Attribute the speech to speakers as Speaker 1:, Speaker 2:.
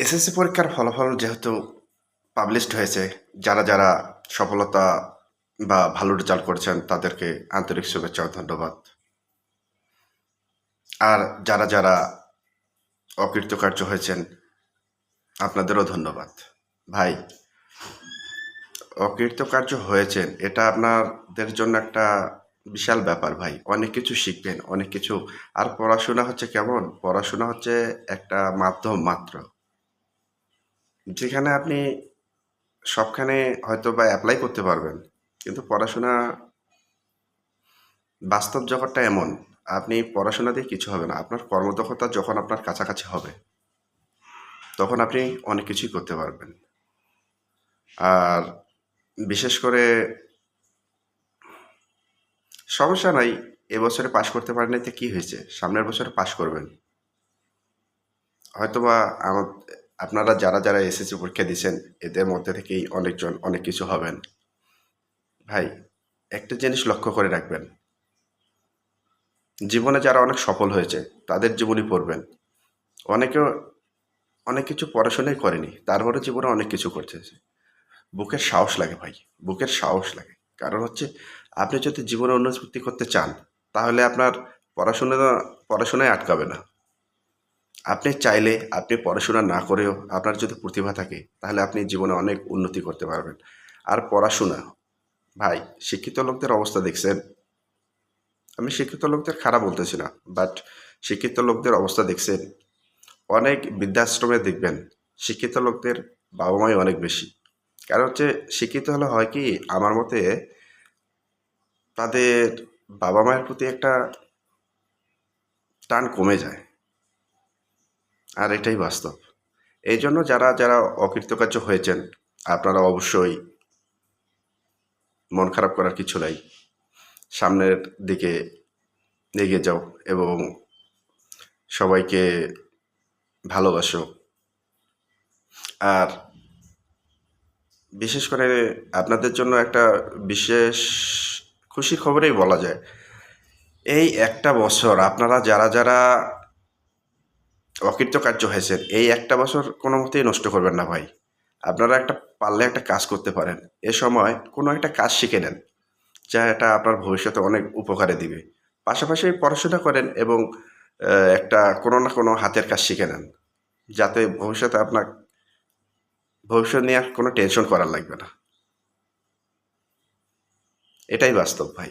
Speaker 1: SSC পরীক্ষার ফলাফল যেহেতু পাবলিশড হয়েছে, যারা যারা সফলতা বা ভালো রেজাল্ট করেছেন তাদেরকে আন্তরিক শুভেচ্ছা ও ধন্যবাদ। আর যারা যারা অকৃতকার্য হয়েছেন আপনাদেরও ধন্যবাদ। ভাই, অকৃতকার্য হয়েছেন এটা আপনাদের জন্য একটা বিশাল ব্যাপার ভাই। অনেক কিছু শিখবেন, অনেক কিছু। আর পড়াশোনা হচ্ছে কেমন? পড়াশোনা হচ্ছে একটা মাধ্যম মাত্র, যেখানে আপনি সবখানে হয়তো বা অ্যাপ্লাই করতে পারবেন, কিন্তু পড়াশোনা বাস্তব জগৎটা এমন, আপনি পড়াশোনা দিয়ে কিছু হবে না। আপনার কর্মদক্ষতা যখন আপনার কাছাকাছি হবে তখন আপনি অনেক কিছুই করতে পারবেন। আর বিশেষ করে সমস্যা নাই, এবছরে পাশ করতে পারেন নাই তো কী হয়েছে, সামনের বছরে পাশ করবেন। হয়তোবা আপনারা যারা যারা এসএসসি পরীক্ষা দিয়েছেন এদের মধ্যে থেকেই অনেকজন অনেক কিছু হবেন। ভাই, একটা জিনিস লক্ষ্য করে রাখবেন, জীবনে যারা অনেক সফল হয়েছে তাদের জীবনী পড়বেন। অনেকে অনেক কিছু পড়াশোনাই করেনি, তারপরে জীবনে অনেক কিছু করতেছে। বুকের সাহস লাগে ভাই, বুকের সাহস লাগে। কারণ হচ্ছে, আপনি যদি জীবনে উন্নতি করতে চান তাহলে আপনার পড়াশোনা পড়াশোনায় আটকাবে না। আপনি চাইলে আপনি পড়াশোনা না করেও আপনার যদি প্রতিভা থাকে তাহলে আপনি জীবনে অনেক উন্নতি করতে পারবেন। আর পড়াশোনা, ভাই, শিক্ষিত লোকদের অবস্থা দেখছেন? আমি শিক্ষিত লোকদের খারাপ বলতেছি না, বাট শিক্ষিত লোকদের অবস্থা দেখছেন? অনেক বৃদ্ধাশ্রমে দেখবেন শিক্ষিত লোকদের বাবা মাই অনেক বেশি। কারণ হচ্ছে, শিক্ষিত হলে হয় কি, আমার মতে তাদের বাবা মায়ের প্রতি একটা টান কমে যায়। আর এটাই বাস্তব। এই জন্য যারা যারা অকৃতকার্য হয়েছেন আপনারা অবশ্যই মন খারাপ করার কিছু নাই। সামনের দিকে এগিয়ে যাও এবং সবাইকে ভালোবাসো। আর বিশেষ করে আপনাদের জন্য একটা বিশেষ খুশির খবরেই বলা যায়, এই একটা বছর আপনারা যারা যারা অকৃতকার্য হয়েছেন এই একটা বছর কোনো মতেই নষ্ট করবেন না ভাই। আপনারা পারলে একটা কাজ করতে পারেন। এ সময় কোনো একটা কাজ শিখে নেন, যা এটা আপনার ভবিষ্যতে অনেক উপকারে দিবে। পাশাপাশি পড়াশোনা করেন এবং একটা কোনো না কোনো হাতের কাজ শিখে নেন, যাতে ভবিষ্যতে আপনার ভবিষ্যৎ নিয়ে আর কোনো টেনশন করার লাগবে না। এটাই বাস্তব ভাই।